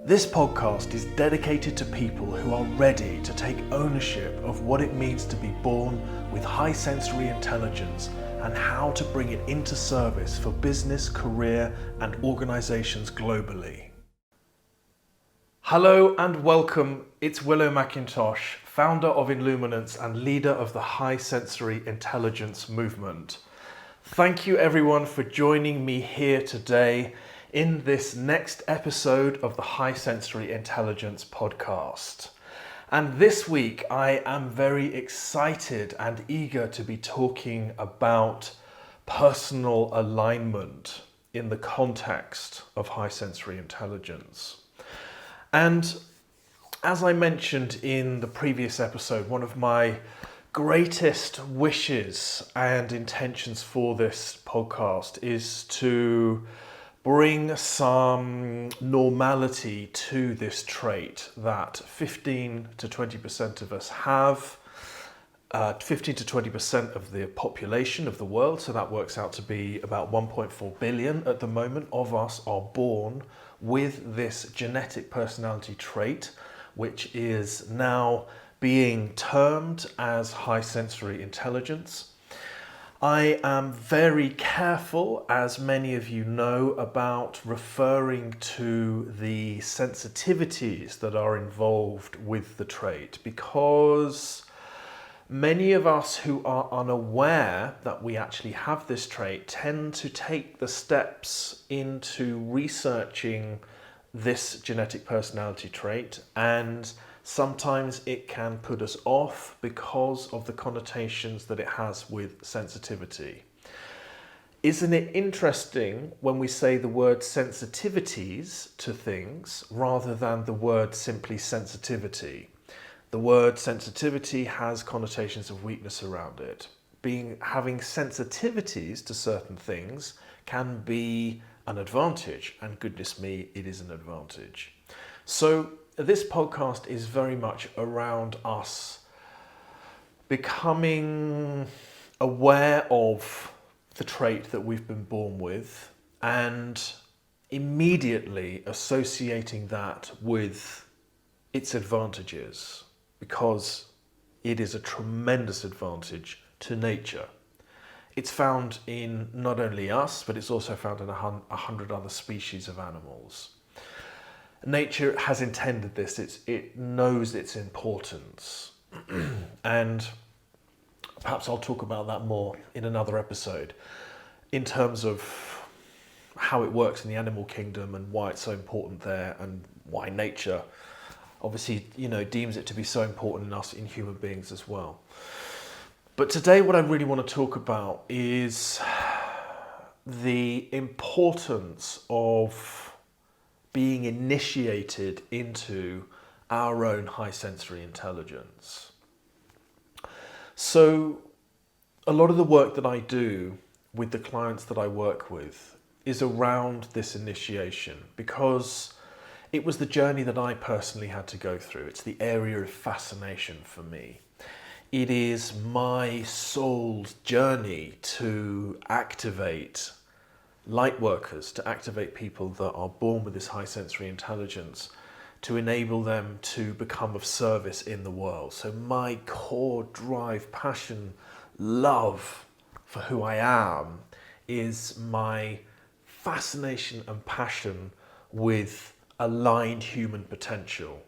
This podcast is dedicated to people who are ready to take ownership of what it means to be born with high sensory intelligence and how to bring it into service for business, career, and organizations globally. Hello and welcome. It's Willow McIntosh, founder of Illuminance and leader of the High Sensory Intelligence movement. Thank you everyone for joining me here today in this next episode of the High Sensory Intelligence podcast. And this week I am very excited and eager to be talking about personal alignment in the context of high sensory intelligence. And as I mentioned in the previous episode, one of my greatest wishes and intentions for this podcast is to bring some normality to this trait that 15 to 20% of us have, 15 to 20% of the population of the world, so that works out to be about 1.4 billion at the moment of us are born with this genetic personality trait, which is now being termed as high sensory intelligence. I am very careful, as many of you know, about referring to the sensitivities that are involved with the trait, because many of us who are unaware that we actually have this trait tend to take the steps into researching this genetic personality trait, and sometimes it can put us off because of the connotations that it has with sensitivity. Isn't it interesting when we say the word sensitivities to things rather than the word simply sensitivity? The word sensitivity has connotations of weakness around it. Having sensitivities to certain things can be an advantage, and goodness me, it is an advantage. So this podcast is very much around us becoming aware of the trait that we've been born with and immediately associating that with its advantages, because it is a tremendous advantage to nature. It's found in not only us, but it's also found in 100 other species of animals. Nature has intended this, it knows its importance. And perhaps I'll talk about that more in another episode in terms of how it works in the animal kingdom and why it's so important there, and why nature obviously, deems it to be so important in us, in human beings as well. But today what I really want to talk about is the importance of being initiated into our own high sensory intelligence. So a lot of the work that I do with the clients that I work with is around this initiation, because it was the journey that I personally had to go through. It's the area of fascination for me. It is my soul's journey to activate light workers, to activate people that are born with this high sensory intelligence, to enable them to become of service in the world. So my core drive, passion, love for who I am is my fascination and passion with aligned human potential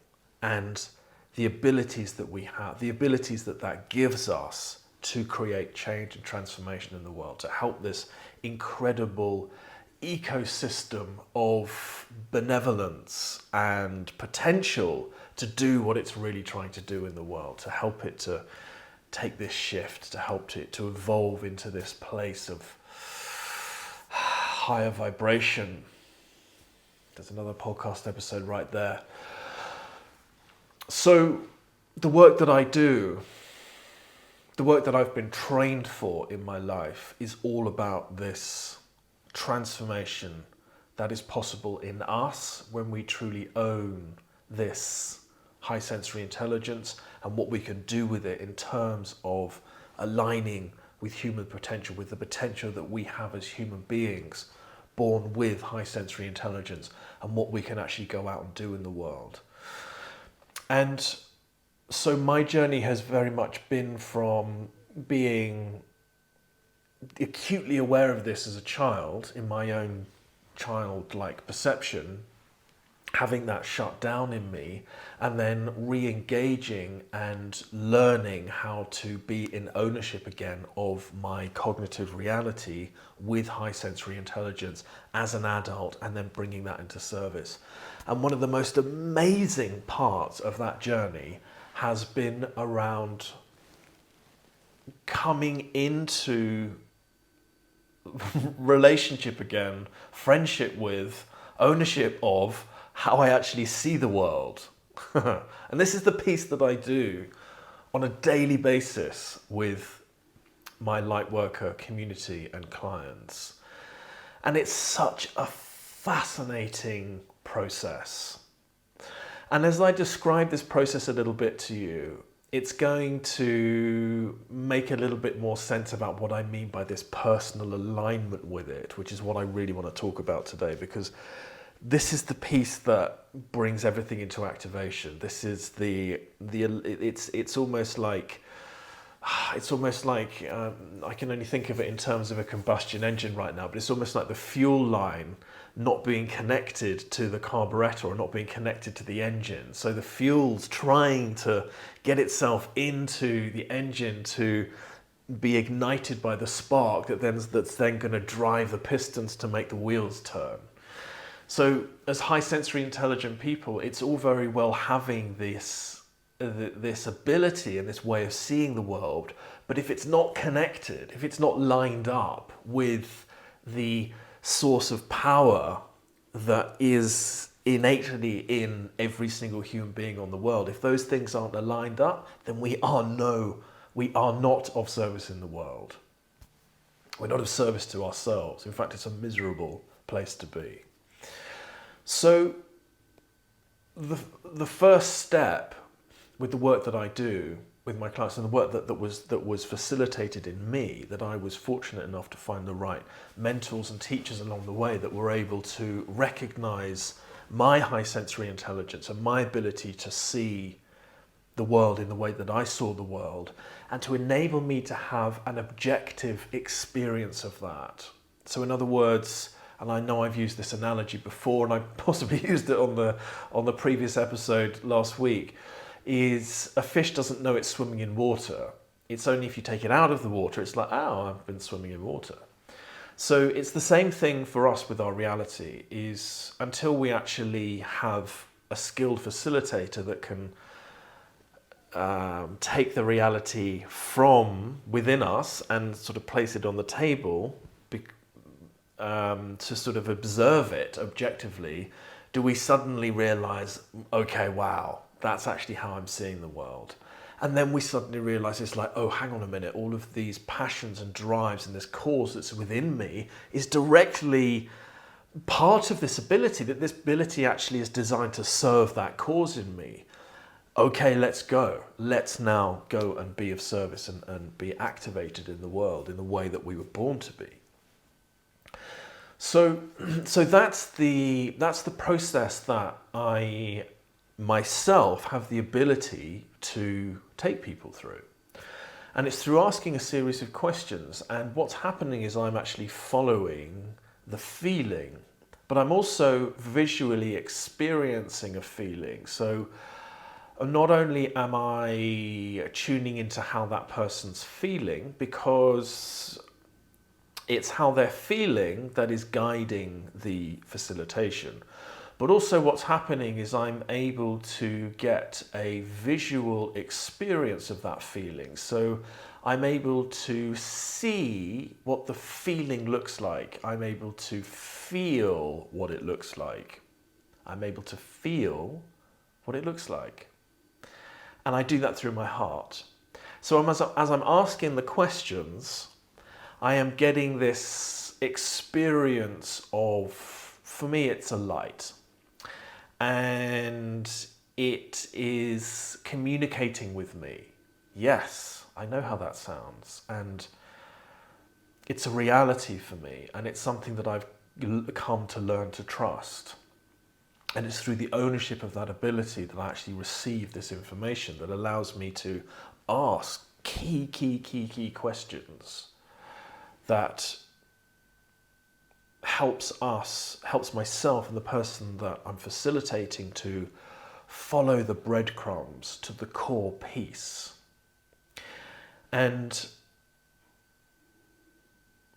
and the abilities that we have, the abilities that gives us to create change and transformation in the world, to help this incredible ecosystem of benevolence and potential to do what it's really trying to do in the world, to help it to take this shift, to help it to evolve into this place of higher vibration. There's another podcast episode right there. So the work that I do, the work that I've been trained for in my life, is all about this transformation that is possible in us when we truly own this high sensory intelligence and what we can do with it in terms of aligning with human potential, with the potential that we have as human beings, born with high sensory intelligence and what we can actually go out and do in the world. And so my journey has very much been from being acutely aware of this as a child in my own childlike perception, having that shut down in me, and then re-engaging and learning how to be in ownership again of my cognitive reality with high sensory intelligence as an adult, and then bringing that into service. And one of the most amazing parts of that journey has been around coming into relationship again, friendship with, ownership of how I actually see the world. And this is the piece that I do on a daily basis with my light worker community and clients. And it's such a fascinating process. And as I describe this process a little bit to you, it's going to make a little bit more sense about what I mean by this personal alignment with it, which is what I really want to talk about today, because this is the piece that brings everything into activation. This is it's almost like I can only think of it in terms of a combustion engine right now, but it's almost like the fuel line not being connected to the carburetor or not being connected to the engine. So the fuel's trying to get itself into the engine to be ignited by the spark that's then going to drive the pistons to make the wheels turn. So as high sensory intelligent people, it's all very well having this ability and this way of seeing the world, but if it's not connected, if it's not lined up with the source of power that is innately in every single human being on the world, if those things aren't aligned up, then we are not of service in the world. We're not of service to ourselves. In fact, it's a miserable place to be. So the first step with the work that I do with my clients and the work that was facilitated in me, that I was fortunate enough to find the right mentors and teachers along the way that were able to recognize my high sensory intelligence and my ability to see the world in the way that I saw the world, and to enable me to have an objective experience of that. So in other words, and I know I've used this analogy before, and I possibly used it on the previous episode last week, is a fish doesn't know it's swimming in water. It's only if you take it out of the water, it's like, oh, I've been swimming in water. So it's the same thing for us with our reality, is until we actually have a skilled facilitator that can take the reality from within us and sort of place it on the table to sort of observe it objectively, do we suddenly realize, okay, wow, that's actually how I'm seeing the world. And then we suddenly realize it's like, oh, hang on a minute, all of these passions and drives and this cause that's within me is directly part of this ability, that this ability actually is designed to serve that cause in me. Okay, let's go. Let's now go and be of service and be activated in the world in the way that we were born to be. So that's the process that I myself have the ability to take people through. And it's through asking a series of questions, and what's happening is I'm actually following the feeling, but I'm also visually experiencing a feeling. So not only am I tuning into how that person's feeling, because it's how they're feeling that is guiding the facilitation, but also what's happening is I'm able to get a visual experience of that feeling. So I'm able to see what the feeling looks like. I'm able to feel what it looks like. I'm able to feel what it looks like. And I do that through my heart. So as I'm asking the questions, I am getting this experience of, for me, it's a light. And it is communicating with me. Yes, I know how that sounds. And it's a reality for me. And it's something that I've come to learn to trust. And it's through the ownership of that ability that I actually receive this information that allows me to ask key questions that helps myself and the person that I'm facilitating to follow the breadcrumbs to the core piece. And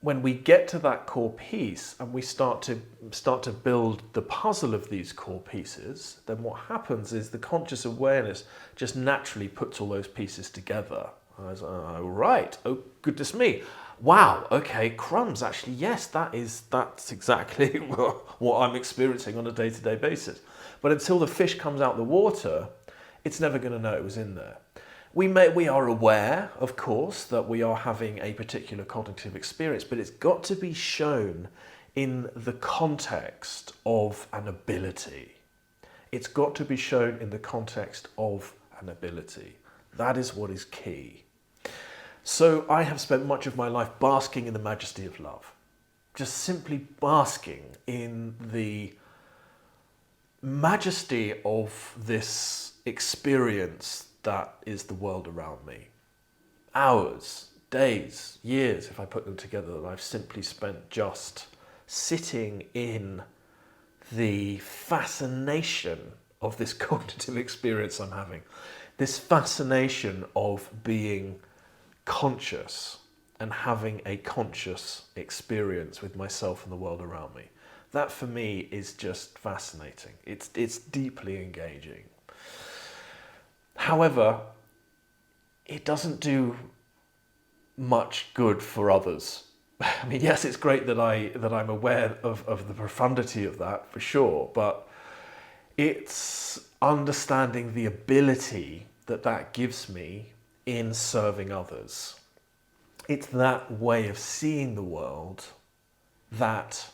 when we get to that core piece and we start to build the puzzle of these core pieces, then what happens is the conscious awareness just naturally puts all those pieces together. I was, oh, right, oh goodness me, wow, okay, crumbs, actually, yes, that's exactly what I'm experiencing on a day-to-day basis. But until the fish comes out the water, it's never going to know it was in there. We are aware, of course, that we are having a particular cognitive experience, but it's got to be shown in the context of an ability. It's got to be shown in the context of an ability. That is what is key. So I have spent much of my life basking in the majesty of love. Just simply basking in the majesty of this experience that is the world around me. Hours, days, years, if I put them together, that I've simply spent just sitting in the fascination of this cognitive experience I'm having. This fascination of being conscious and having a conscious experience with myself and the world around me. That for me is just fascinating. It's deeply engaging. However, it doesn't do much good for others. I mean, yes, it's great that I'm aware of the profundity of that, for sure, but it's understanding the ability that gives me in serving others. It's that way of seeing the world that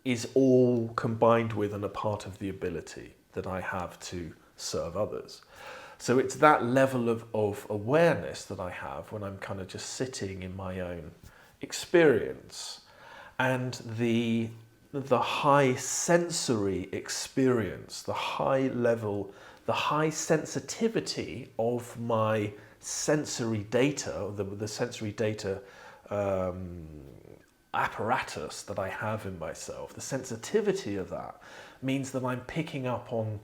is all combined with and a part of the ability that I have to serve others. So it's that level of awareness that I have when I'm kind of just sitting in my own experience, and the high sensory experience, the high level, the high sensitivity of my sensory data, the sensory data apparatus that I have in myself, the sensitivity of that means that I'm picking up on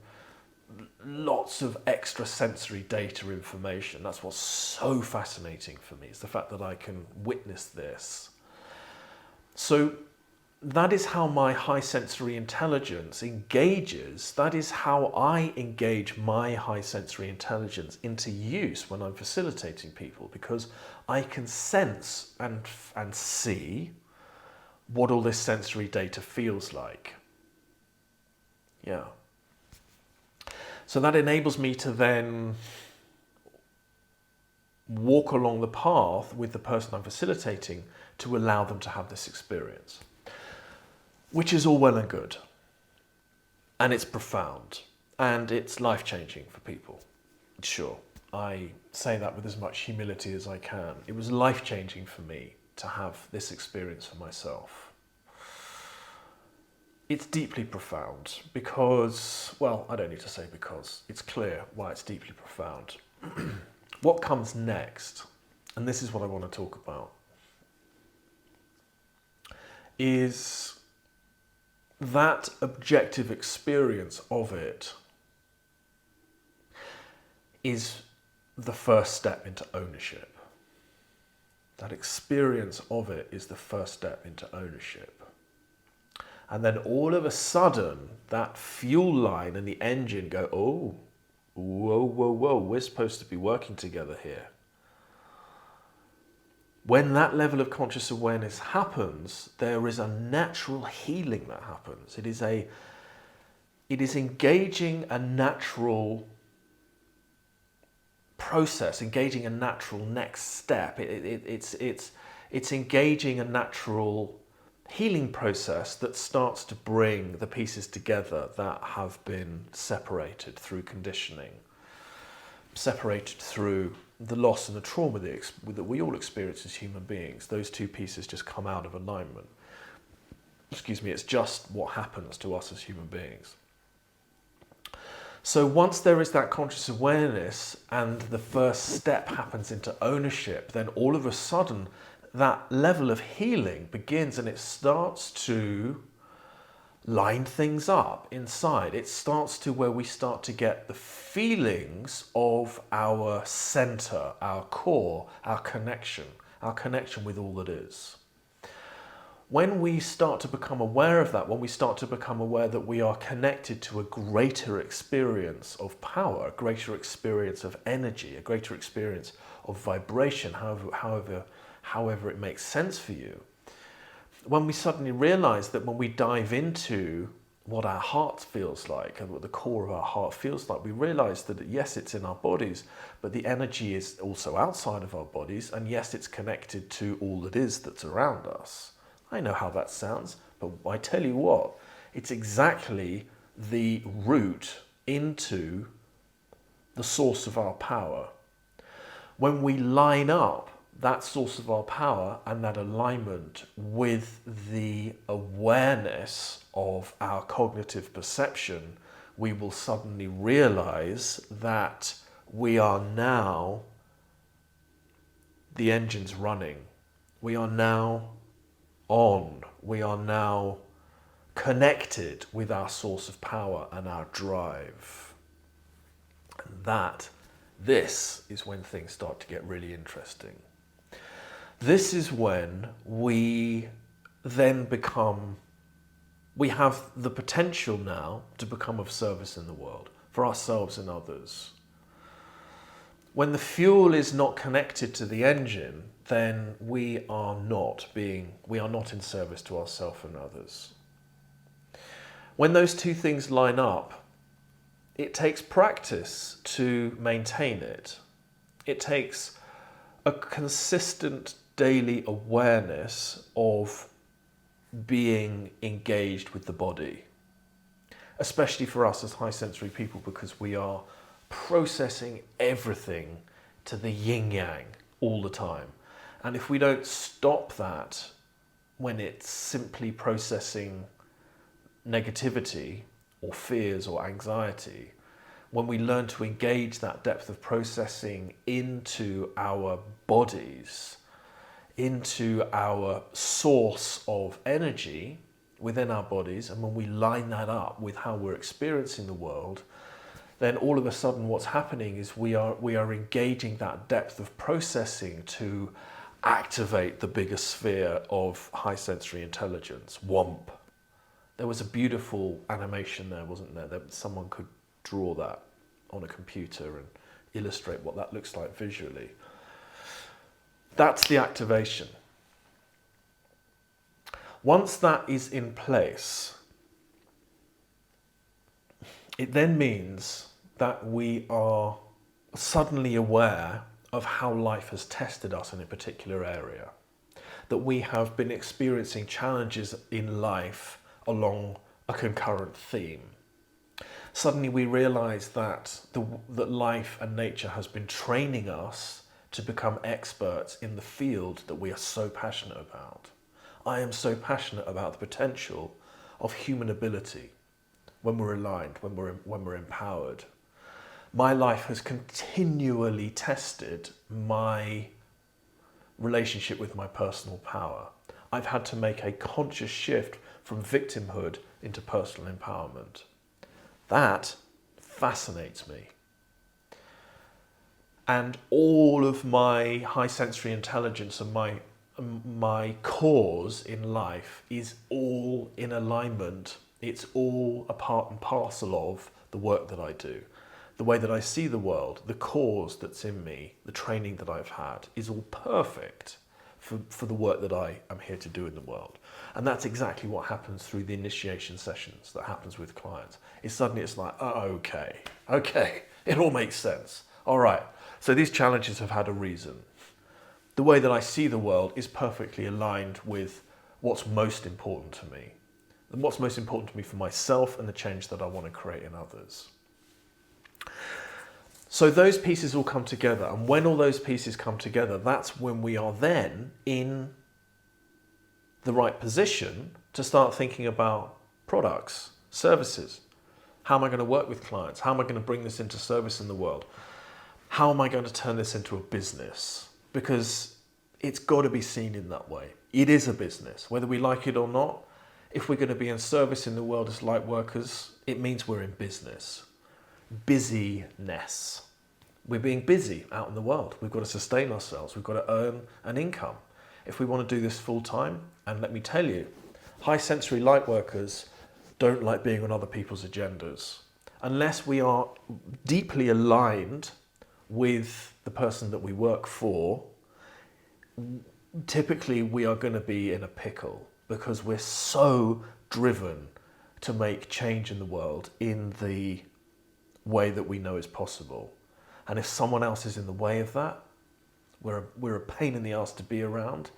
lots of extra sensory data information. That's what's so fascinating for me, is the fact that I can witness this. So that is how my high sensory intelligence engages. That is how I engage my high sensory intelligence into use when I'm facilitating people, because I can sense and see what all this sensory data feels like. Yeah. So that enables me to then walk along the path with the person I'm facilitating to allow them to have this experience, which is all well and good. And it's profound and it's life-changing for people. Sure, I say that with as much humility as I can. It was life-changing for me to have this experience for myself. It's deeply profound because, well, I don't need to say because, it's clear why it's deeply profound. What comes next, and this is what I want to talk about, is that objective experience of it is the first step into ownership. That experience of it is the first step into ownership. And then all of a sudden, that fuel line and the engine go, oh, whoa, we're supposed to be working together here. When that level of conscious awareness happens, there is a natural healing that happens. It is engaging a natural process, engaging a natural next step. It's engaging a natural healing process that starts to bring the pieces together that have been separated through conditioning, separated through the loss and the trauma that we all experience as human beings. Those two pieces just come out of alignment. it's just what happens to us as human beings. So once there is that conscious awareness and the first step happens into ownership, then all of a sudden that level of healing begins, and it starts to line things up inside. It starts to where we start to get the feelings of our center, our core, our connection with all that is. When we start to become aware of that, when we start to become aware that we are connected to a greater experience of power, a greater experience of energy, a greater experience of vibration, however it makes sense for you, when we suddenly realize that when we dive into what our heart feels like and what the core of our heart feels like, we realize that yes, it's in our bodies, but the energy is also outside of our bodies, and yes, it's connected to all that is that's around us. I know how that sounds, but I tell you what, it's exactly the route into the source of our power. When we line up that source of our power and that alignment with the awareness of our cognitive perception, we will suddenly realize that we are now, the engine's running. We are now on. We are now connected with our source of power and our drive. And this is when things start to get really interesting. This is when we then we have the potential now to become of service in the world, for ourselves and others. When the fuel is not connected to the engine, then we are not in service to ourselves and others. When those two things line up, it takes practice to maintain it. It takes a consistent daily awareness of being engaged with the body, especially for us as high sensory people, because we are processing everything to the yin yang all the time. And if we don't stop that when it's simply processing negativity or fears or anxiety, when we learn to engage that depth of processing into our bodies, into our source of energy within our bodies, and when we line that up with how we're experiencing the world, then all of a sudden what's happening is we are engaging that depth of processing to activate the bigger sphere of high sensory intelligence, WOMP. There was a beautiful animation there, wasn't there? That someone could draw that on a computer and illustrate what that looks like visually. That's the activation. Once that is in place, it then means that we are suddenly aware of how life has tested us in a particular area, that we have been experiencing challenges in life along a concurrent theme. Suddenly we realize that that life and nature has been training us to become experts in the field that we are so passionate about. I am so passionate about the potential of human ability when we're aligned, when we're empowered. My life has continually tested my relationship with my personal power. I've had to make a conscious shift from victimhood into personal empowerment. That fascinates me. And all of my high sensory intelligence and my cause in life is all in alignment. It's all a part and parcel of the work that I do. The way that I see the world, the cause that's in me, the training that I've had is all perfect for the work that I am here to do in the world. And that's exactly what happens through the initiation sessions that happens with clients. Suddenly it's like, oh, okay, it all makes sense. All right, so these challenges have had a reason. The way that I see the world is perfectly aligned with what's most important to me, and what's most important to me for myself and the change that I want to create in others. So those pieces all come together, and when all those pieces come together, that's when we are then in the right position to start thinking about products, services. How am I going to work with clients? How am I going to bring this into service in the world? How am I going to turn this into a business? Because it's got to be seen in that way. It is a business, whether we like it or not. If we're going to be in service in the world as light workers, it means we're in business. Busyness. We're being busy out in the world. We've got to sustain ourselves. We've got to earn an income. If we want to do this full time, and let me tell you, high sensory light workers don't like being on other people's agendas. Unless we are deeply aligned with the person that we work for, typically we are going to be in a pickle because we're so driven to make change in the world in the way that we know is possible. And if someone else is in the way of that, we're a pain in the ass to be around,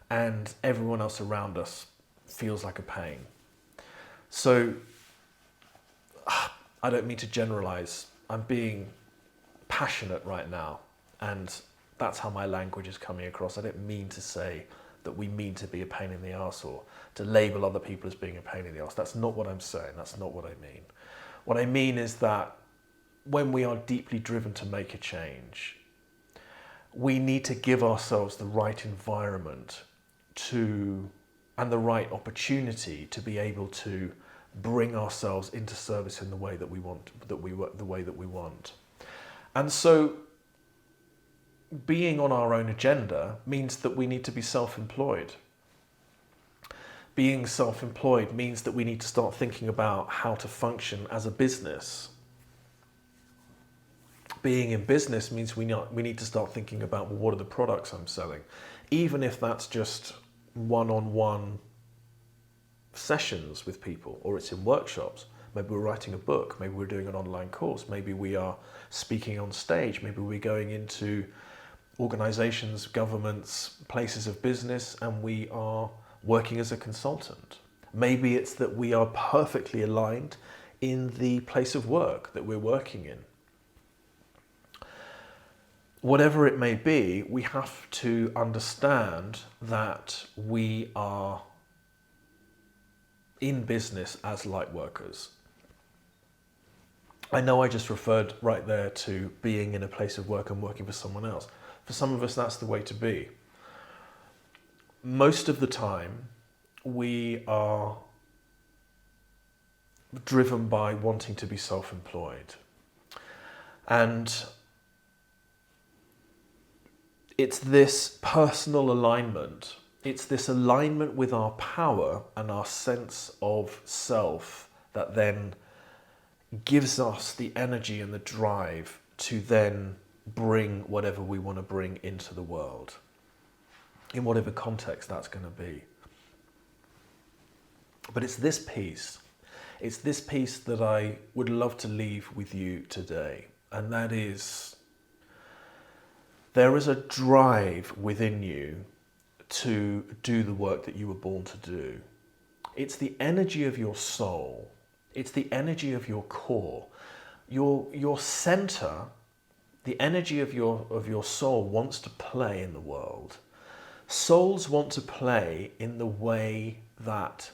and everyone else around us feels like a pain. So I don't mean to generalize. I'm being passionate right now, and that's how my language is coming across. I don't mean to say that we mean to be a pain in the ass or to label other people as being a pain in the ass. That's not what I'm saying. That's not what I mean. What I mean is that when we are deeply driven to make a change, we need to give ourselves the right environment and the right opportunity to be able to bring ourselves into service in the way that we want, the way that we want. And so being on our own agenda means that we need to be self-employed. Being self-employed means that we need to start thinking about how to function as a business. Being in business means we need to start thinking about, well, what are the products I'm selling? Even if that's just one-on-one sessions with people, or it's in workshops. Maybe we're writing a book, maybe we're doing an online course, maybe we are speaking on stage, maybe we're going into organizations, governments, places of business, and we are working as a consultant. Maybe it's that we are perfectly aligned in the place of work that we're working in. Whatever it may be, we have to understand that we are in business as light workers. I know I just referred right there to being in a place of work and working for someone else. For some of us, that's the way to be. Most of the time, we are driven by wanting to be self-employed. And it's this personal alignment. It's this alignment with our power and our sense of self that then gives us the energy and the drive to then bring whatever we want to bring into the world, in whatever context that's going to be. But it's this piece that I would love to leave with you today, and that is, there is a drive within you to do the work that you were born to do. It's the energy of your soul. It's the energy of your core. Your center, the energy of your soul wants to play in the world. Souls want to play in the way that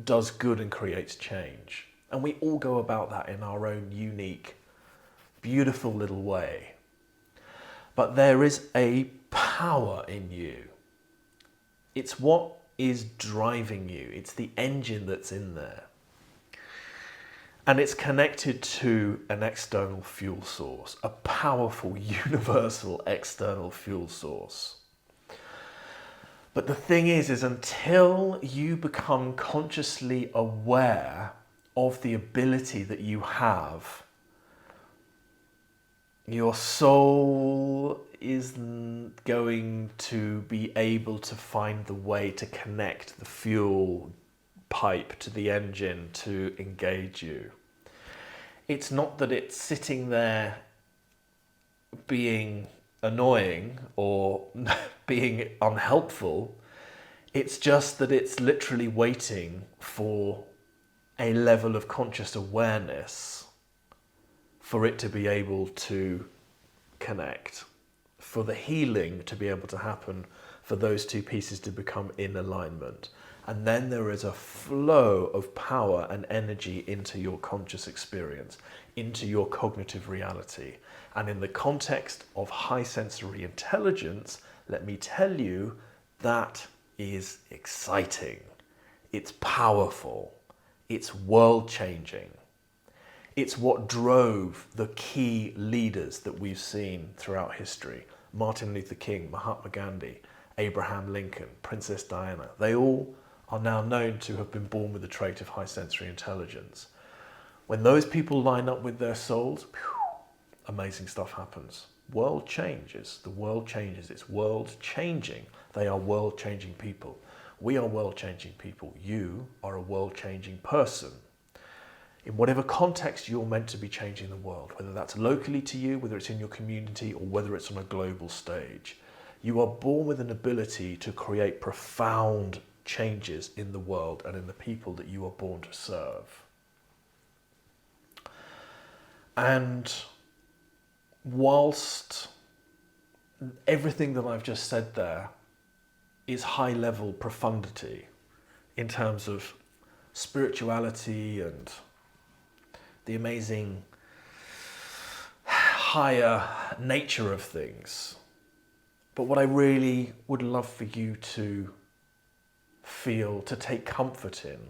does good and creates change. And we all go about that in our own unique, beautiful little way. But there is a power in you. It's what is driving you. It's the engine that's in there. And it's connected to an external fuel source, a powerful, universal external fuel source. But the thing is until you become consciously aware of the ability that you have, your soul isn't going to be able to find the way to connect the fuel pipe to the engine to engage you. It's not that it's sitting there being annoying or being unhelpful. It's just that it's literally waiting for a level of conscious awareness for it to be able to connect, for the healing to be able to happen, for those two pieces to become in alignment. And then there is a flow of power and energy into your conscious experience, into your cognitive reality. And in the context of high sensory intelligence, let me tell you, that is exciting. It's powerful. It's world-changing. It's what drove the key leaders that we've seen throughout history. Martin Luther King, Mahatma Gandhi, Abraham Lincoln, Princess Diana. They all are now known to have been born with the trait of high sensory intelligence. When those people line up with their souls, amazing stuff happens. World changes. The world changes. It's world changing. They are world changing people. We are world changing people. You are a world changing person. In whatever context you're meant to be changing the world, whether that's locally to you, whether it's in your community, or whether it's on a global stage, you are born with an ability to create profound changes in the world and in the people that you are born to serve. And whilst everything that I've just said there is high level profundity in terms of spirituality and the amazing higher nature of things, but what I really would love for you to feel, to take comfort in,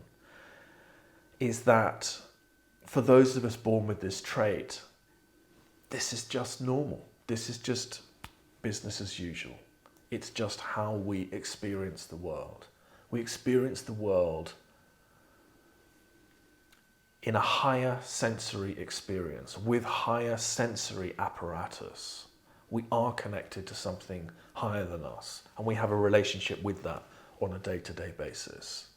is that for those of us born with this trait, this is just normal. This is just business as usual. It's just how we experience the world. We experience the world in a higher sensory experience, with higher sensory apparatus. We are connected to something higher than us, and we have a relationship with that on a day-to-day basis.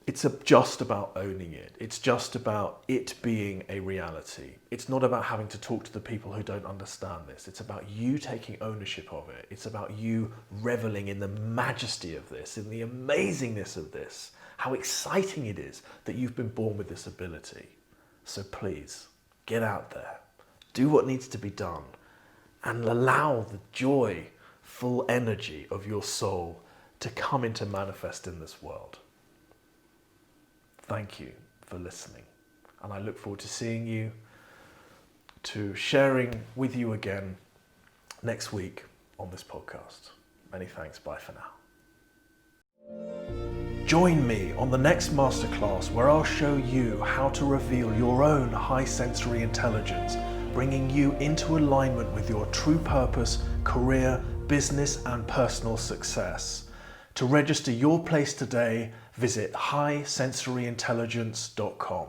It's just about owning it. It's just about it being a reality. It's not about having to talk to the people who don't understand this. It's about you taking ownership of it. It's about you reveling in the majesty of this, in the amazingness of this, how exciting it is that you've been born with this ability. So please, get out there, do what needs to be done, and allow the joyful energy of your soul to come into manifest in this world. Thank you for listening, and I look forward to seeing you, to sharing with you again next week on this podcast. Many thanks. Bye for now. Join me on the next masterclass where I'll show you how to reveal your own high sensory intelligence, bringing you into alignment with your true purpose, career, business, and personal success. To register your place today, visit highsensoryintelligence.com.